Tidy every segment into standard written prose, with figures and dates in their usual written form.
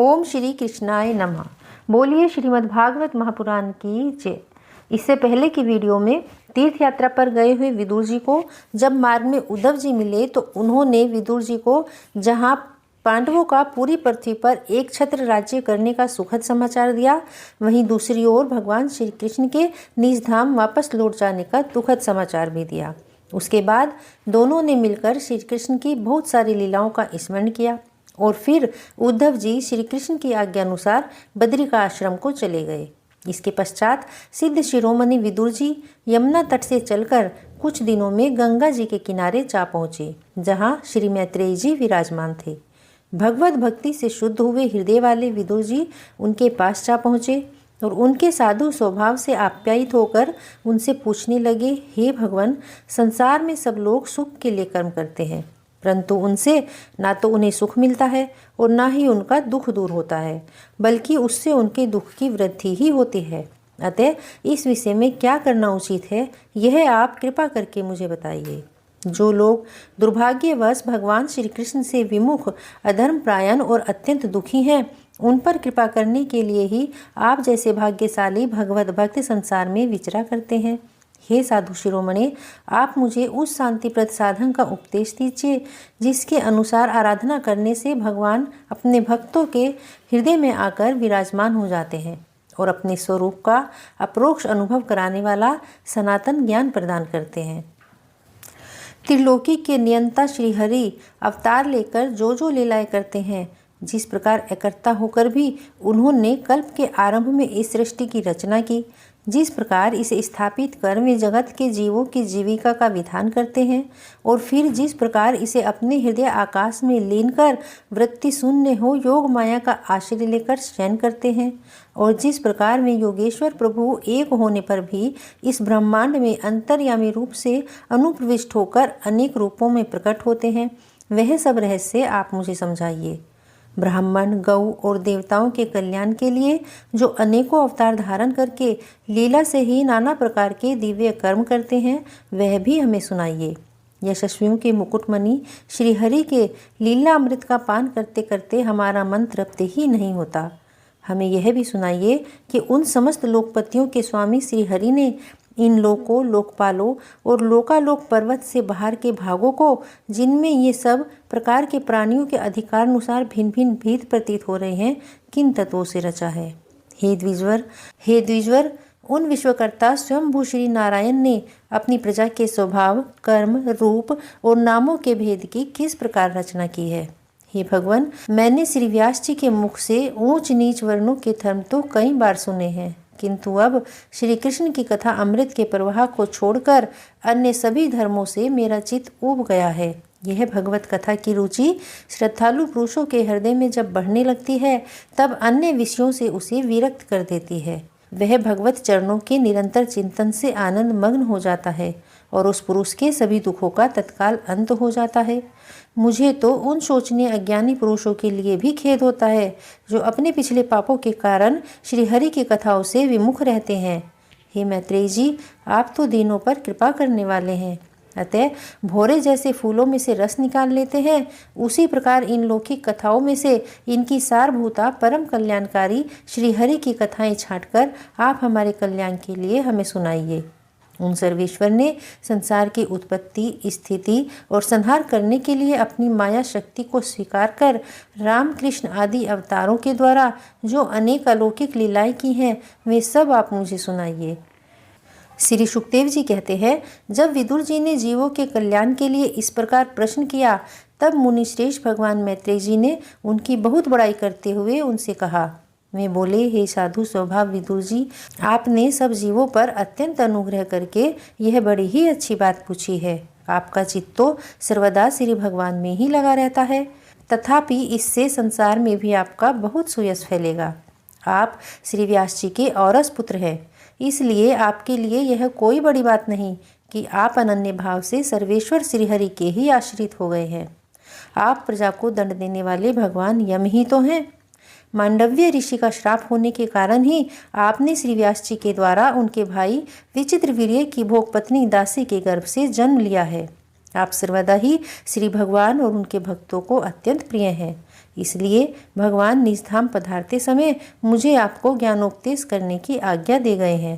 ओम श्री कृष्णाय नमः। बोलिए श्रीमद् भागवत महापुराण की जय। इससे पहले की वीडियो में तीर्थ यात्रा पर गए हुए विदुर जी को जब मार्ग में उद्धव जी मिले तो उन्होंने विदुर जी को जहां पांडवों का पूरी पृथ्वी पर एक छत्र राज्य करने का सुखद समाचार दिया, वहीं दूसरी ओर भगवान श्री कृष्ण के निज धाम वापस लौट जाने का दुखद समाचार भी दिया। उसके बाद दोनों ने मिलकर श्री कृष्ण की बहुत सारी लीलाओं का स्मरण किया और फिर उद्धव जी श्री कृष्ण की आज्ञा अनुसार बद्री का आश्रम को चले गए। इसके पश्चात सिद्ध शिरोमणि विदुर जी यमुना तट से चलकर कुछ दिनों में गंगा जी के किनारे जा पहुँचे, जहाँ श्री मैत्रेयी जी विराजमान थे। भगवत भक्ति से शुद्ध हुए हृदय वाले विदुर जी उनके पास जा पहुँचे और उनके साधु स्वभाव से आप्यायित होकर उनसे पूछने लगे, हे भगवान, संसार में सब लोग सुख के लिए कर्म करते हैं, परंतु उनसे ना तो उन्हें सुख मिलता है और ना ही उनका दुख दूर होता है, बल्कि उससे उनके दुख की वृद्धि ही होती है। अतः इस विषय में क्या करना उचित है, यह आप कृपा करके मुझे बताइए। जो लोग दुर्भाग्यवश भगवान श्री कृष्ण से विमुख, अधर्मपरायण और अत्यंत दुखी हैं, उन पर कृपा करने के लिए ही आप जैसे भाग्यशाली भगवत भक्त संसार में विचरा करते हैं। हे साधु शिरोमणि, आप मुझे उस शांतिप्रद साधन का उपदेश दीजिए जिसके अनुसार आराधना करने से भगवान अपने भक्तों के हृदय में आकर विराजमान हो जाते हैं और अपने स्वरूप का अप्रोक्ष अनुभव कराने वाला सनातन ज्ञान प्रदान करते हैं। त्रिलोकी के नियंता श्री हरि अवतार लेकर जो लीलाएं करते हैं, जिस प्रकार एकर्ता होकर भी उन्होंने कल्प के आरंभ में इस सृष्टि की रचना की, जिस प्रकार इसे स्थापित कर वे जगत के जीवों की जीविका का विधान करते हैं और फिर जिस प्रकार इसे अपने हृदय आकाश में लीन कर वृत्ति शून्य हो योग माया का आश्रय लेकर शयन करते हैं, और जिस प्रकार वे योगेश्वर प्रभु एक होने पर भी इस ब्रह्मांड में अंतर्यामी रूप से अनुप्रविष्ट होकर अनेक रूपों में प्रकट होते हैं, वह सब रहस्य आप मुझे समझाइए। ब्राह्मण, गौ और देवताओं के कल्याण के लिए जो अनेकों अवतार धारण करके लीला से ही नाना प्रकार के दिव्य कर्म करते हैं, वह भी हमें सुनाइए। यशस्वियों के मुकुटमणि श्री हरि के लीला अमृत का पान करते करते हमारा मन तृप्त ही नहीं होता। हमें यह भी सुनाइए कि उन समस्त लोकपतियों के स्वामी श्री हरि ने इन लोकों, लोकपालों और लोकालोक पर्वत से बाहर के भागों को, जिनमें ये सब प्रकार के प्राणियों के अधिकार अनुसार भिन्न भिन्न भेद प्रतीत हो रहे हैं, किन तत्वों से रचा है। हे द्विजवर, उन विश्वकर्ता स्वयंभू श्री नारायण ने अपनी प्रजा के स्वभाव, कर्म, रूप और नामों के भेद की किस प्रकार रचना की है। हे भगवान, मैंने श्री व्यास जी के मुख से ऊंच नीच वर्णों के धर्म तो कई बार सुने हैं, किंतु अब श्री कृष्ण की कथा अमृत के प्रवाह को छोड़कर अन्य सभी धर्मों से मेरा चित्त ऊब गया है। यह भगवत कथा की रुचि श्रद्धालु पुरुषों के हृदय में जब बढ़ने लगती है, तब अन्य विषयों से उसे विरक्त कर देती है। वह भगवत चरणों के निरंतर चिंतन से आनंद मग्न हो जाता है और उस पुरुष के सभी दुखों का तत्काल अंत हो जाता है। मुझे तो उन शोचनीय अज्ञानी पुरुषों के लिए भी खेद होता है जो अपने पिछले पापों के कारण श्री हरि की कथाओं से विमुख रहते हैं। हे मैत्रेयी जी, आप तो दीनों पर कृपा करने वाले हैं, अतः भौरे जैसे फूलों में से रस निकाल लेते हैं, उसी प्रकार इन लौकिक कथाओं में से इनकी सारभूता परम कल्याणकारी श्री हरि की कथाएं छांटकर आप हमारे कल्याण के लिए हमें सुनाइए। उन सर्वेश्वर ने संसार की उत्पत्ति, स्थिति और संहार करने के लिए अपनी माया शक्ति को स्वीकार कर राम, कृष्ण आदि अवतारों के द्वारा जो अनेक अलौकिक लीलाएं की हैं, वे सब आप मुझे सुनाइए। श्री सुखदेव जी कहते हैं, जब विदुर जी ने जीवों के कल्याण के लिए इस प्रकार प्रश्न किया, तब मुनिश्रेष्ठ भगवान मैत्रेयी जी ने उनकी बहुत बड़ाई करते हुए उनसे कहा। वे बोले, हे साधु स्वभाव विदुर जी, आपने सब जीवों पर अत्यंत अनुग्रह करके यह बड़ी ही अच्छी बात पूछी है। आपका चित्त तो सर्वदा श्री भगवान में ही लगा रहता है, तथापि इससे संसार में भी आपका बहुत सुयश फैलेगा। आप श्री व्यास जी के औरस पुत्र हैं, इसलिए आपके लिए यह कोई बड़ी बात नहीं कि आप अनन्य भाव से सर्वेश्वर श्रीहरि के ही आश्रित हो गए हैं। आप प्रजा को दंड देने वाले भगवान यम ही तो हैं। मांडव्य ऋषि का श्राप होने के कारण ही आपने श्री व्यास जी के द्वारा उनके भाई विचित्रवीर्य की भोग पत्नी दासी के गर्भ से जन्म लिया है। आप सर्वदा ही श्री भगवान और उनके भक्तों को अत्यंत प्रिय हैं। इसलिए भगवान निज धाम पधारते समय मुझे आपको ज्ञानोपदेश करने की आज्ञा दे गए हैं।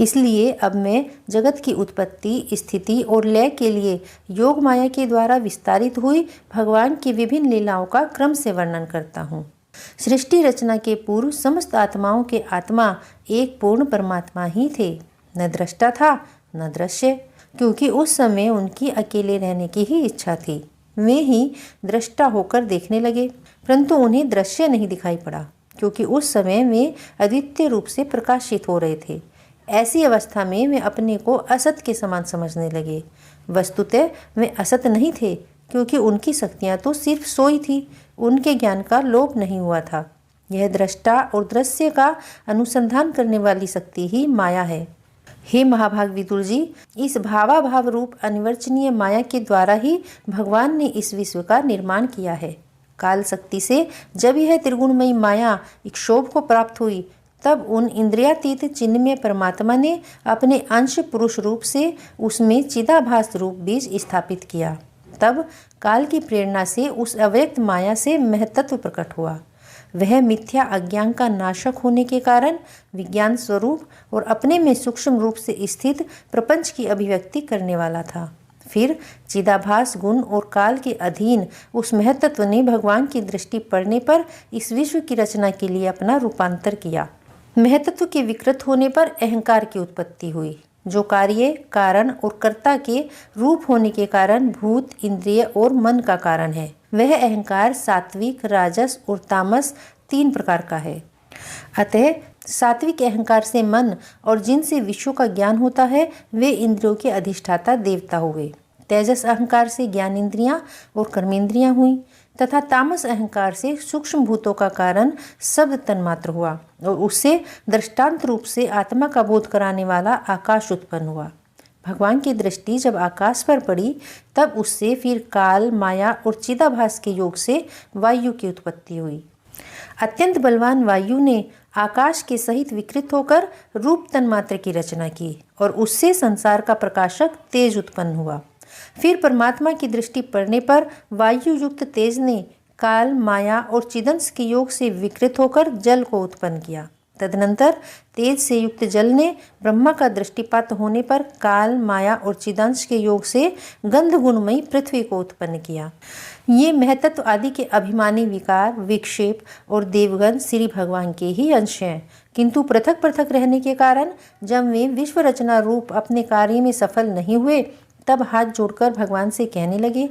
इसलिए अब मैं जगत की उत्पत्ति, स्थिति और लय के लिए योग माया के द्वारा विस्तारित हुई भगवान की विभिन्न लीलाओं का क्रम से वर्णन करता हूँ। सृष्टि रचना के पूर्व समस्त आत्माओं के आत्मा एक पूर्ण परमात्मा ही थे। न दृष्टा था न दृश्य, क्योंकि उस समय उनकी अकेले रहने की ही इच्छा थी। वे ही दृष्टा होकर देखने लगे, परंतु उन्हें दृश्य नहीं दिखाई पड़ा, क्योंकि उस समय वे अद्वितीय रूप से प्रकाशित हो रहे थे। ऐसी अवस्था में वे अपने को असत के समान समझने लगे। वस्तुतः वे असत नहीं थे, क्योंकि उनकी शक्तियाँ तो सिर्फ सोई थी, उनके ज्ञान का लोप नहीं हुआ था। यह दृष्टा और दृश्य का अनुसंधान करने वाली शक्ति ही माया है। हे महाभाग विदुर जी, इस भावाभाव रूप अनिर्वचनीय माया के द्वारा ही भगवान ने इस विश्व का निर्माण किया है। काल शक्ति से जब यह त्रिगुणमयी माया इक्षोभ को प्राप्त हुई, तब उन इंद्रियातीत चिन्मय परमात्मा ने अपने अंश पुरुष रूप से उसमें चिदाभास रूप बीज स्थापित किया। तब काल की प्रेरणा से उस अव्यक्त माया से महतत्व प्रकट हुआ। वह मिथ्या अज्ञान का नाशक होने के कारण विज्ञान स्वरूप और अपने में सूक्ष्म रूप से स्थित प्रपंच की अभिव्यक्ति करने वाला था। फिर चिदाभास गुण और काल के अधीन उस महतत्व ने भगवान की दृष्टि पड़ने पर इस विश्व की रचना के लिए अपना रूपांतर किया। महतत्व के विकृत होने पर अहंकार की उत्पत्ति हुई, जो कार्य, कारण और कर्ता के रूप होने के कारण भूत, इंद्रिय और मन का कारण है। वह अहंकार सात्विक, राजस और तामस 3 प्रकार का है। अतः सात्विक अहंकार से मन और जिनसे विश्व का ज्ञान होता है वे इंद्रियों के अधिष्ठाता देवता हुए। तेजस अहंकार से ज्ञान इंद्रियां और कर्मेंद्रियां हुई तथा तामस अहंकार से सूक्ष्म भूतों का कारण शब्द तन्मात्र हुआ और उससे दृष्टांत रूप से आत्मा का बोध कराने वाला आकाश उत्पन्न हुआ। भगवान की दृष्टि जब आकाश पर पड़ी तब उससे फिर काल, माया और चिदाभास के योग से वायु की उत्पत्ति हुई। अत्यंत बलवान वायु ने आकाश के सहित विकृत होकर रूप तन्मात्र की रचना की और उससे संसार का प्रकाशक तेज उत्पन्न हुआ। फिर परमात्मा की दृष्टि पड़ने पर वायु युक्त तेज ने काल, माया और चिदंश के योग से विकृत होकर जल को उत्पन्न किया। तदनंतर तेज से युक्त जल ने ब्रह्मा का दृष्टिपात होने पर काल, माया और चिदंश के योग से गंध गुणमयी पृथ्वी को उत्पन्न किया। ये महतत्व आदि के अभिमानी विकार, विक्षेप और देवगण श्री भगवान के ही अंश हैं, किंतु पृथक पृथक रहने के कारण जब वे विश्व रचना रूप अपने कार्य में सफल नहीं हुए तब हाथ जोड़कर भगवान से कहने लगे,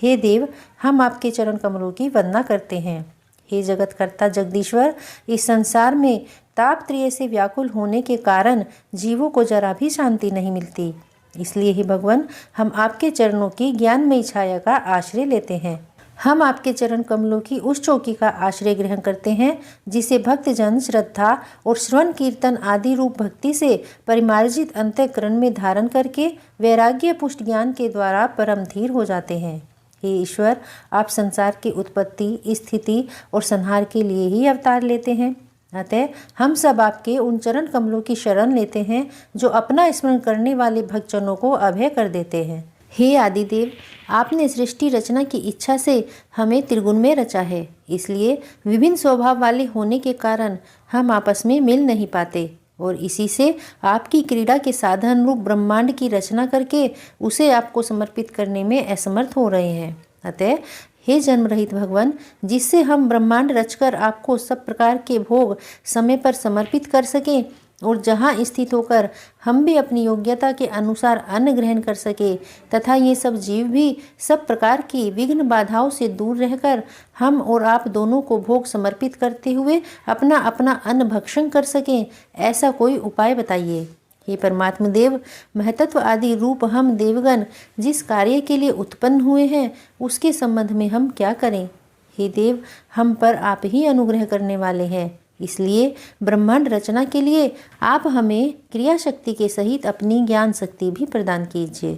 हे देव, हम आपके चरण कमलों की वंदना करते हैं। हे जगतकर्ता जगदीश्वर, इस संसार में ताप त्रय से व्याकुल होने के कारण जीवों को जरा भी शांति नहीं मिलती। इसलिए ही भगवान, हम आपके चरणों की ज्ञानमयी छाया का आश्रय लेते हैं। हम आपके चरण कमलों की उस चौकी का आश्रय ग्रहण करते हैं जिसे भक्तजन श्रद्धा और श्रवण कीर्तन आदि रूप भक्ति से परिमार्जित अंतःकरण में धारण करके वैराग्य पुष्ट ज्ञान के द्वारा परम धीर हो जाते हैं। हे ईश्वर, आप संसार की उत्पत्ति, स्थिति और संहार के लिए ही अवतार लेते हैं। अतः हम सब आपके उन चरण कमलों की शरण लेते हैं जो अपना स्मरण करने वाले भक्तजनों को अभय कर देते हैं। हे आदिदेव, आपने सृष्टि रचना की इच्छा से हमें त्रिगुण में रचा है, इसलिए विभिन्न स्वभाव वाले होने के कारण हम आपस में मिल नहीं पाते और इसी से आपकी क्रीड़ा के साधन रूप ब्रह्मांड की रचना करके उसे आपको समर्पित करने में असमर्थ हो रहे हैं। अतः हे जन्म रहित भगवान, जिससे हम ब्रह्मांड रचकर आपको सब प्रकार के भोग समय पर समर्पित कर सकें और जहाँ स्थित होकर हम भी अपनी योग्यता के अनुसार अन्न ग्रहण कर सके तथा ये सब जीव भी सब प्रकार की विघ्न बाधाओं से दूर रहकर हम और आप दोनों को भोग समर्पित करते हुए अपना अपना अन्न भक्षण कर सकें, ऐसा कोई उपाय बताइए। हे परमात्मा देव, महतत्व आदि रूप हम देवगण जिस कार्य के लिए उत्पन्न हुए हैं उसके संबंध में हम क्या करें। हे देव, हम पर आप ही अनुग्रह करने वाले हैं, इसलिए ब्रह्मांड रचना के लिए आप हमें क्रिया शक्ति के सहित अपनी ज्ञान शक्ति भी प्रदान कीजिए।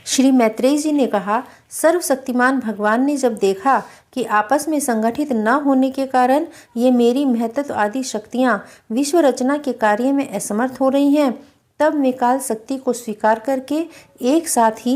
श्री मैत्रेय जी ने कहा, सर्वशक्तिमान भगवान ने जब देखा कि आपस में संगठित न होने के कारण ये मेरी महतत्व आदि शक्तियाँ विश्व रचना के कार्य में असमर्थ हो रही हैं, तब वे काल शक्ति को स्वीकार करके एक साथ ही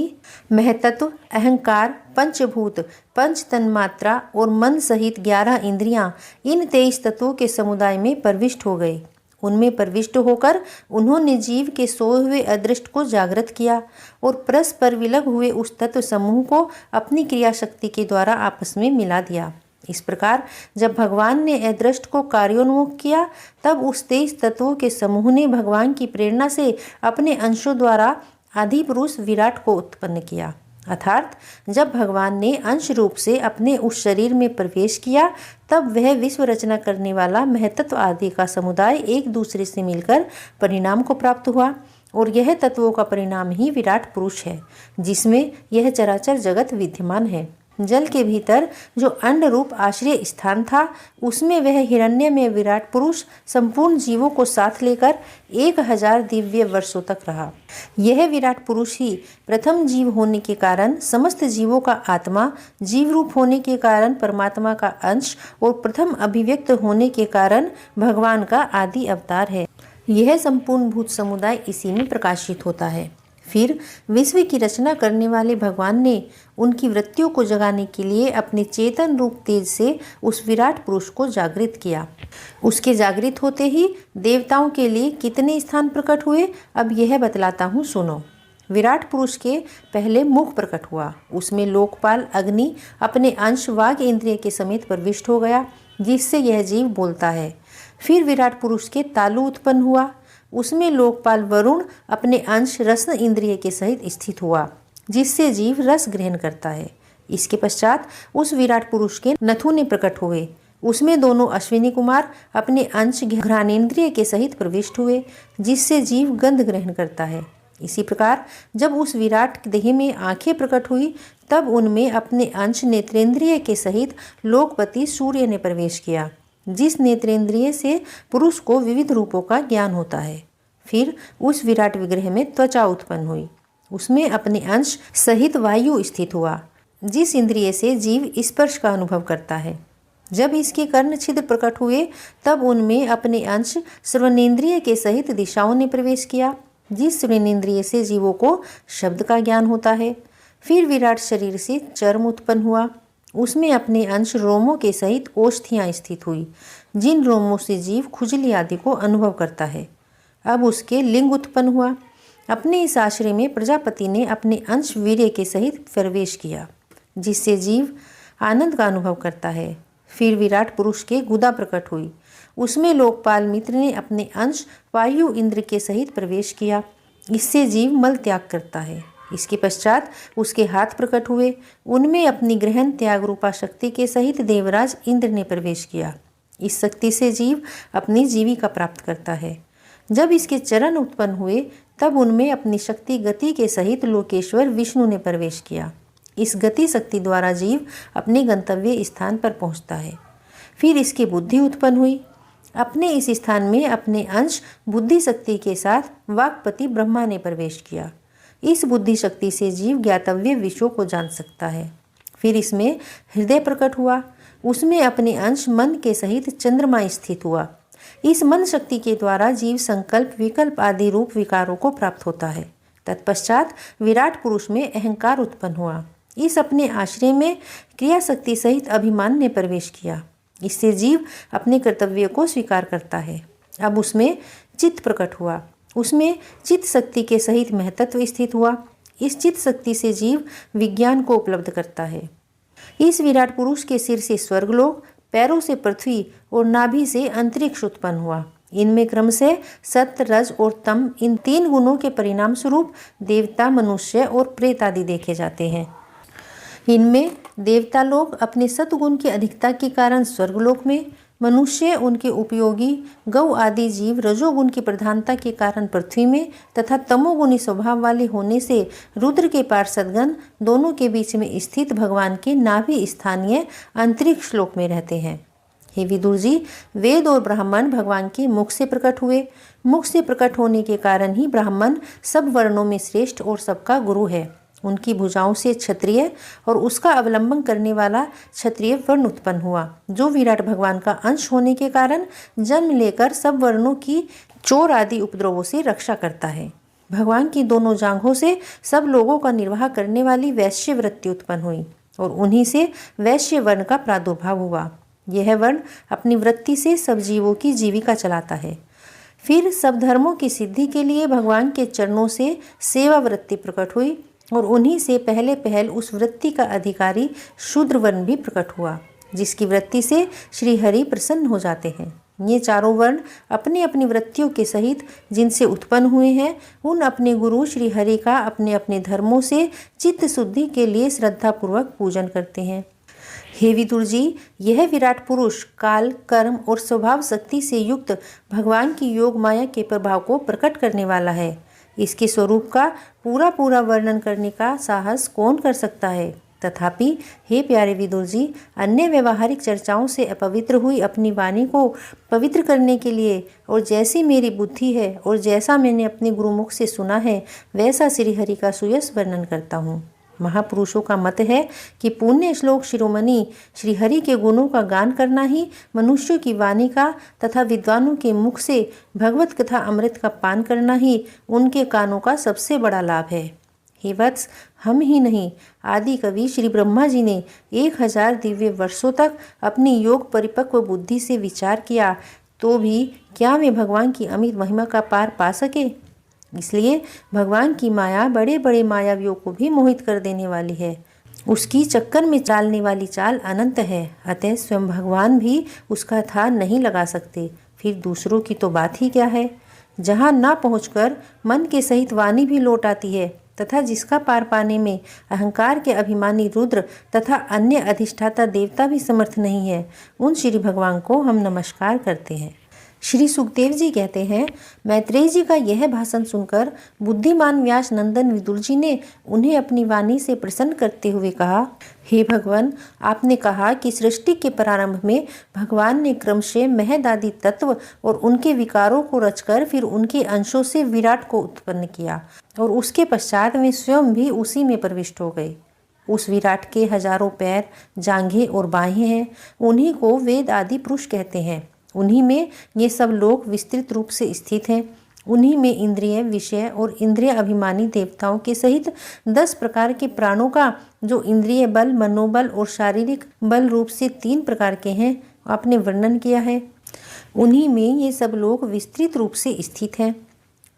महतत्व, अहंकार, पंचभूत, पंच तन्मात्रा और मन सहित 11 इंद्रियां, इन 23 तत्वों के समुदाय में प्रविष्ट हो गए। उनमें प्रविष्ट होकर उन्होंने जीव के सोए हुए अदृष्ट को जागृत किया और परस्पर विलग हुए उस तत्व समूह को अपनी क्रिया शक्ति के द्वारा आपस में मिला दिया। इस प्रकार जब भगवान ने अदृष्ट को कार्योन्मुख किया, तब उस 23 तत्वों के समूह ने भगवान की प्रेरणा से अपने अंशों द्वारा आदि पुरुष विराट को उत्पन्न किया। अर्थात जब भगवान ने अंश रूप से अपने उस शरीर में प्रवेश किया, तब वह विश्व रचना करने वाला महतत्व आदि का समुदाय एक दूसरे से मिलकर परिणाम को प्राप्त हुआ और यह तत्वों का परिणाम ही विराट पुरुष है, जिसमें यह चराचर जगत विद्यमान है। जल के भीतर जो अंड रूप आश्रय स्थान था, उसमें वह हिरण्य में विराट पुरुष संपूर्ण जीवों को साथ लेकर 1000 दिव्य वर्षों तक रहा। यह विराट पुरुष ही प्रथम जीव होने के कारण समस्त जीवों का आत्मा, जीव रूप होने के कारण परमात्मा का अंश और प्रथम अभिव्यक्त होने के कारण भगवान का आदि अवतार है। यह संपूर्ण भूत समुदाय इसी में प्रकाशित होता है। फिर विश्व की रचना करने वाले भगवान ने उनकी वृत्तियों को जगाने के लिए अपने चेतन रूप तेज से उस विराट पुरुष को जागृत किया। उसके जागृत होते ही देवताओं के लिए कितने स्थान प्रकट हुए, अब यह बतलाता हूँ, सुनो। विराट पुरुष के पहले मुख प्रकट हुआ, उसमें लोकपाल अग्नि अपने अंश वाग इंद्रिय के समेत प्रविष्ट हो गया, जिससे यह जीव बोलता है। फिर विराट पुरुष के तालु उत्पन्न हुआ, उसमें लोकपाल वरुण अपने अंश रसन इंद्रिय के सहित स्थित हुआ, जिससे जीव रस ग्रहण करता है। इसके पश्चात उस विराट पुरुष के नथुने प्रकट हुए, उसमें दोनों अश्विनी कुमार अपने अंश घ्राणेन्द्रिय के सहित प्रविष्ट हुए, जिससे जीव गंध ग्रहण करता है। इसी प्रकार जब उस विराट देह में आंखें प्रकट हुई, तब उनमें अपने अंश नेत्रेंद्रिय के सहित लोकपति सूर्य ने प्रवेश किया, जिस नेत्रेंद्रिय से पुरुष को विविध रूपों का ज्ञान होता है। फिर उस विराट विग्रह में त्वचा उत्पन्न हुई, उसमें अपने अंश सहित वायु स्थित हुआ, जिस इंद्रिय से जीव स्पर्श का अनुभव करता है। जब इसके कर्ण छिद्र प्रकट हुए, तब उनमें अपने अंश श्रवणेन्द्रिय के सहित दिशाओं ने प्रवेश किया, जिस श्रवणेन्द्रिय से जीवों को शब्द का ज्ञान होता है। फिर विराट शरीर से चर्म उत्पन्न हुआ, उसमें अपने अंश रोमों के सहित ओष्ठियाँ स्थित हुई, जिन रोमों से जीव खुजली आदि को अनुभव करता है। अब उसके लिंग उत्पन्न हुआ, अपने इस आश्रय में प्रजापति ने अपने अंश वीर्य के सहित प्रवेश किया, जिससे जीव आनंद का अनुभव करता है। फिर विराट पुरुष के गुदा प्रकट हुई, उसमें लोकपाल मित्र ने अपने अंश वायु इंद्र के सहित प्रवेश किया, इससे जीव मल त्याग करता है। इसके पश्चात उसके हाथ प्रकट हुए, उनमें अपनी ग्रहण त्याग रूपा शक्ति के सहित देवराज इंद्र ने प्रवेश किया। इस शक्ति से जीव अपनी जीविका प्राप्त करता है। जब इसके चरण उत्पन्न हुए, तब उनमें अपनी शक्ति गति के सहित लोकेश्वर विष्णु ने प्रवेश किया। इस गति शक्ति द्वारा जीव अपने गंतव्य स्थान पर पहुंचता है। फिर इसकी बुद्धि उत्पन्न हुई, अपने इस स्थान में अपने अंश बुद्धि शक्ति के साथ वाक्पति ब्रह्मा ने प्रवेश किया। इस बुद्धि शक्ति से जीव ज्ञातव्य विषयों को जान सकता है। फिर इसमें हृदय प्रकट हुआ, उसमें अपने अंश मन के सहित चंद्रमा स्थित हुआ। इस मन शक्ति के द्वारा जीव संकल्प, विकल्प आदि रूप विकारों को प्राप्त होता है। तत्पश्चात विराट पुरुष में अहंकार उत्पन्न हुआ, इस अपने आश्रय में क्रिया शक्ति सहित अभिमान ने प्रवेश किया। इससे जीव अपने कर्तव्य को स्वीकार करता है। अब उसमें चित्त प्रकट हुआ, उसमें चित्त शक्ति के सहित महतत्व स्थित हुआ। इस चित्त शक्ति से जीव विज्ञान को उपलब्ध करता है। इस विराट पुरुष के सिर से स्वर्गलोक, पैरों से पृथ्वी और नाभि से अंतरिक्ष उत्पन्न हुआ। इनमें क्रमशः सत्य, रज और तम, इन 3 गुणों के परिणाम स्वरूप देवता, मनुष्य और प्रेत आदि देखे जाते हैं। इनमें देवता लोग अपने सत्गुण की अधिकता के कारण स्वर्गलोक में, मनुष्य उनके उपयोगी, गौ आदि जीव रजोगुण की प्रधानता के कारण पृथ्वी में तथा तमोगुणी स्वभाव वाले होने से रुद्र के पार्षदगण दोनों के बीच में स्थित भगवान के नाभि स्थानीय अंतरिक्ष लोक में रहते हैं। हे विदुर जी, वेद और ब्राह्मण भगवान के मुख से प्रकट हुए। मुख से प्रकट होने के कारण ही ब्राह्मण सब वर्णों में श्रेष्ठ और सबका गुरु है। उनकी भुजाओं से क्षत्रिय और उसका अवलंबन करने वाला क्षत्रिय वर्ण उत्पन्न हुआ, जो विराट भगवान का अंश होने के कारण जन्म लेकर सब वर्णों की चोर आदि उपद्रवों से रक्षा करता है। भगवान की दोनों जांघों से सब लोगों का निर्वाह करने वाली वैश्य वृत्ति उत्पन्न हुई और उन्हीं से वैश्य वर्ण का प्रादुर्भाव हुआ। यह वर्ण अपनी वृत्ति से सब जीवों की जीविका चलाता है। फिर सब धर्मों की सिद्धि के लिए भगवान के चरणों से सेवा वृत्ति प्रकट हुई और उन्हीं से पहले पहल उस वृत्ति का अधिकारी शूद्र वर्ण भी प्रकट हुआ, जिसकी वृत्ति से श्री हरि प्रसन्न हो जाते हैं। ये चारों वर्ण अपनी अपनी वृत्तियों के सहित जिनसे उत्पन्न हुए हैं, उन अपने गुरु श्री हरि का अपने अपने धर्मों से चित्त शुद्धि के लिए श्रद्धापूर्वक पूजन करते हैं। हे विदुर जी, यह विराट पुरुष काल, कर्म और स्वभाव शक्ति से युक्त भगवान की योग माया के प्रभाव को प्रकट करने वाला है। इसके स्वरूप का पूरा पूरा वर्णन करने का साहस कौन कर सकता है? तथापि हे प्यारे विदुर जी, अन्य व्यवहारिक चर्चाओं से अपवित्र हुई अपनी वाणी को पवित्र करने के लिए और जैसी मेरी बुद्धि है और जैसा मैंने अपने गुरुमुख से सुना है, वैसा श्रीहरि का सुयश वर्णन करता हूँ। महापुरुषों का मत है कि पुण्य श्लोक शिरोमणि श्रीहरि के गुणों का गान करना ही मनुष्यों की वाणी का तथा विद्वानों के मुख से भगवत कथा अमृत का पान करना ही उनके कानों का सबसे बड़ा लाभ है। हे वत्स, हम ही नहीं, आदि कवि श्री ब्रह्मा जी ने 1000 दिव्य वर्षों तक अपनी योग परिपक्व बुद्धि से विचार किया, तो भी क्या वे भगवान की अमित महिमा का पार पा सके? इसलिए भगवान की माया बड़े बड़े मायावियों को भी मोहित कर देने वाली है। उसकी चक्कर में चालने वाली चाल अनंत है, अतः स्वयं भगवान भी उसका था नहीं लगा सकते, फिर दूसरों की तो बात ही क्या है। जहाँ ना पहुँचकर मन के सहित वाणी भी लौट आती है तथा जिसका पार पाने में अहंकार के अभिमानी रुद्र तथा अन्य अधिष्ठाता देवता भी समर्थ नहीं है, उन श्री भगवान को हम नमस्कार करते हैं। श्री सुखदेव जी कहते हैं, मैत्रेय जी का यह भाषण सुनकर बुद्धिमान व्यास नंदन विदुर जी ने उन्हें अपनी वाणी से प्रसन्न करते हुए कहा, हे भगवान, आपने कहा कि सृष्टि के प्रारंभ में भगवान ने क्रमशः महदादि तत्व और उनके विकारों को रचकर फिर उनके अंशों से विराट को उत्पन्न किया और उसके पश्चात वे स्वयं भी उसी में प्रविष्ट हो गए। उस विराट के हजारों पैर, जांघें और बाहें हैं, उन्हीं को वेद आदि पुरुष कहते हैं। उन्हीं में ये सब लोग विस्तृत रूप से स्थित हैं। उन्हीं में इंद्रिय, विषय और इंद्रिय अभिमानी देवताओं के सहित 10 प्रकार के प्राणों का, जो इंद्रिय बल, मनोबल और शारीरिक बल रूप से 3 प्रकार के हैं, आपने वर्णन किया है। उन्हीं में ये सब लोग विस्तृत रूप से स्थित हैं।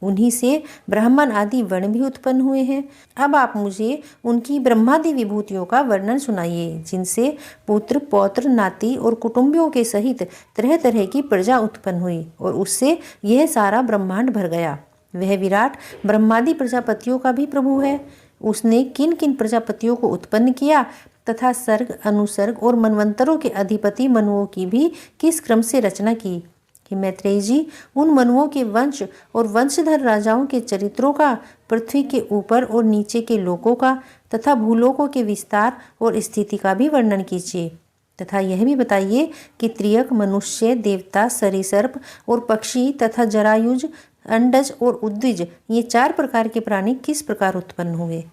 उन्हीं से ब्राह्मण आदि वर्ण भी उत्पन्न हुए हैं। अब आप मुझे उनकी ब्रह्मादि विभूतियों का वर्णन सुनाइए, जिनसे पुत्र, पौत्र, नाती और कुटुंबियों के सहित तरह तरह की प्रजा उत्पन्न हुई और उससे यह सारा ब्रह्मांड भर गया। वह विराट ब्रह्मादि प्रजापतियों का भी प्रभु है। उसने किन किन प्रजापतियों को उत्पन्न किया तथा सर्ग, अनुसर्ग और मनवंतरों के अधिपति मनुओं की भी किस क्रम से रचना की। कि मैत्रेय जी, उन मनुओं के वंश और वंशधर राजाओं के चरित्रों का, पृथ्वी के ऊपर और नीचे के लोकों का तथा भूलोकों के विस्तार और स्थिति का भी वर्णन कीजिए तथा यह भी बताइए कि त्रियक, मनुष्य, देवता, सरीसर्प और पक्षी तथा जरायुज, अंडज और उद्विज, ये 4 प्रकार के प्राणी किस प्रकार उत्पन्न हुए।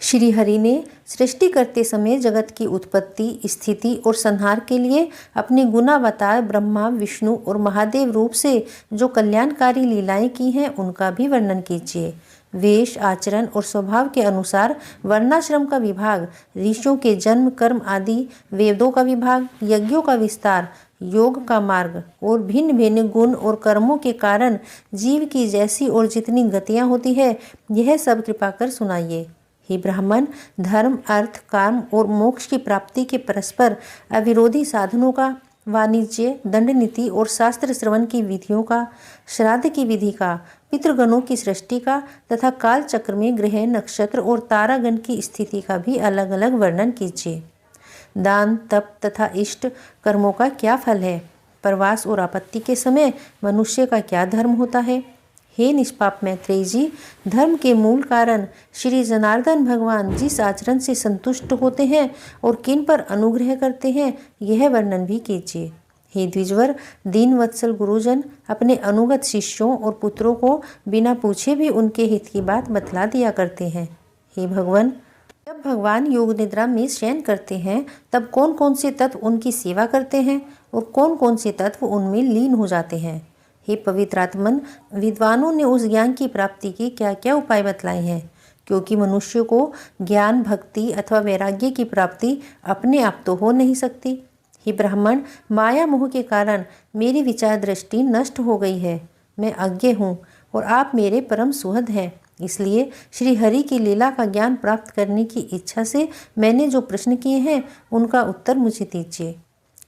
श्री हरि ने सृष्टि करते समय जगत की उत्पत्ति, स्थिति और संहार के लिए अपने गुणावतार ब्रह्मा, विष्णु और महादेव रूप से जो कल्याणकारी लीलाएं की हैं, उनका भी वर्णन कीजिए। वेश, आचरण और स्वभाव के अनुसार वर्णाश्रम का विभाग, ऋषियों के जन्म, कर्म आदि, वेदों का विभाग, यज्ञों का विस्तार, योग का मार्ग और भिन्न भिन्न गुण और कर्मों के कारण जीव की जैसी और जितनी गतियाँ होती है, यह सब कृपा कर सुनाइए। हे ब्राह्मण, धर्म, अर्थ, काम और मोक्ष की प्राप्ति के परस्पर अविरोधी साधनों का, वाणिज्य, दंड नीति और शास्त्र श्रवण की विधियों का, श्राद्ध की विधि का, पितृगणों की सृष्टि का तथा काल चक्र में ग्रह, नक्षत्र और तारागण की स्थिति का भी अलग अलग वर्णन कीजिए। दान, तप तथा इष्ट कर्मों का क्या फल है। प्रवास और आपत्ति के समय मनुष्य का क्या धर्म होता है। हे निष्पाप मैत्रेय जी, धर्म के मूल कारण श्री जनार्दन भगवान जिस आचरण से संतुष्ट होते हैं और किन पर अनुग्रह करते हैं, यह वर्णन भी कीजिए। हे द्विजवर, दीन वत्सल गुरुजन अपने अनुगत शिष्यों और पुत्रों को बिना पूछे भी उनके हित की बात बतला दिया करते हैं। हे भगवान, जब भगवान योग निद्रा में शयन करते हैं तब कौन कौन से तत्व उनकी सेवा करते हैं और कौन कौन से तत्व उनमें लीन हो जाते हैं। हे पवित्र आत्मन, विद्वानों ने उस ज्ञान की प्राप्ति के क्या क्या उपाय बतलाए हैं, क्योंकि मनुष्य को ज्ञान, भक्ति अथवा वैराग्य की प्राप्ति अपने आप तो हो नहीं सकती। हे ब्राह्मण, माया मोह के कारण मेरी विचार दृष्टि नष्ट हो गई है। मैं अज्ञ हूँ और आप मेरे परम सुहृद हैं, इसलिए श्री हरि की लीला का ज्ञान प्राप्त करने की इच्छा से मैंने जो प्रश्न किए हैं उनका उत्तर मुझे दीजिए।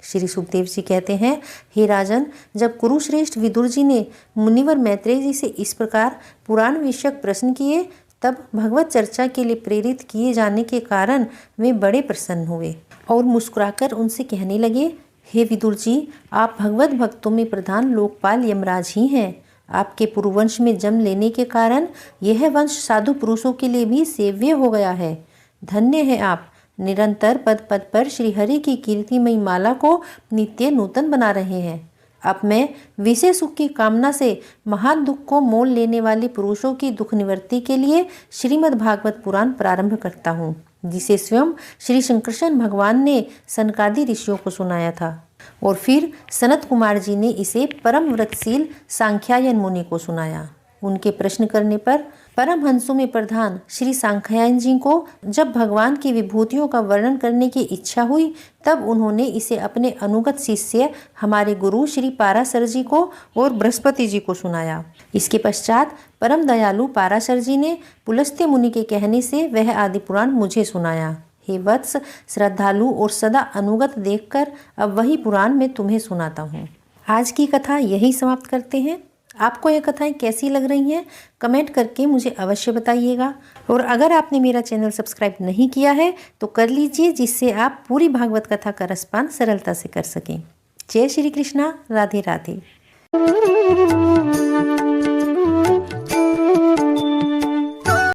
श्री सुखदेव जी कहते हैं, हे राजन, जब कुरुश्रेष्ठ विदुर जी ने मुनिवर मैत्रेय जी से इस प्रकार पुराण विषयक प्रश्न किए तब भगवत चर्चा के लिए प्रेरित किए जाने के कारण वे बड़े प्रसन्न हुए और मुस्कुराकर उनसे कहने लगे, हे विदुर जी, आप भगवत भक्तों में प्रधान लोकपाल यमराज ही हैं। आपके पुरुवंश में जन्म लेने के कारण यह वंश साधु पुरुषों के लिए भी सेव्य हो गया है। धन्य है आप, निरंतर पद पद पर श्रीहरि की कीर्तिमयी माला को नित्य नूतन बना रहे हैं। अब मैं विषय सुख की कामना से महान दुख को मोल लेने वाले पुरुषों की दुख निवृत्ति के लिए श्रीमद् भागवत पुराण प्रारंभ करता हूँ, जिसे स्वयं श्री शंकरशन भगवान ने सनकादि ऋषियों को सुनाया था और फिर सनत कुमार जी ने इसे परम व्रतशील सांख्यायन मुनि को सुनाया। उनके प्रश्न करने पर परमहंसों में प्रधान श्री सांख्यायन जी को जब भगवान की विभूतियों का वर्णन करने की इच्छा हुई तब उन्होंने इसे अपने अनुगत शिष्य हमारे गुरु श्री पाराशर जी को और बृहस्पति जी को सुनाया। इसके पश्चात परम दयालु पाराशर जी ने पुलस्त्य मुनि के कहने से वह आदि पुराण मुझे सुनाया। हे वत्स, श्रद्धालु और सदा अनुगत देखकर अब वही पुराण मैं तुम्हें सुनाता हूँ। आज की कथा यही समाप्त करते हैं। आपको यह कथाएं कैसी लग रही हैं कमेंट करके मुझे अवश्य बताइएगा, और अगर आपने मेरा चैनल सब्सक्राइब नहीं किया है तो कर लीजिए, जिससे आप पूरी भागवत कथा का रसपान सरलता से कर सकें। जय श्री कृष्णा, राधे राधे।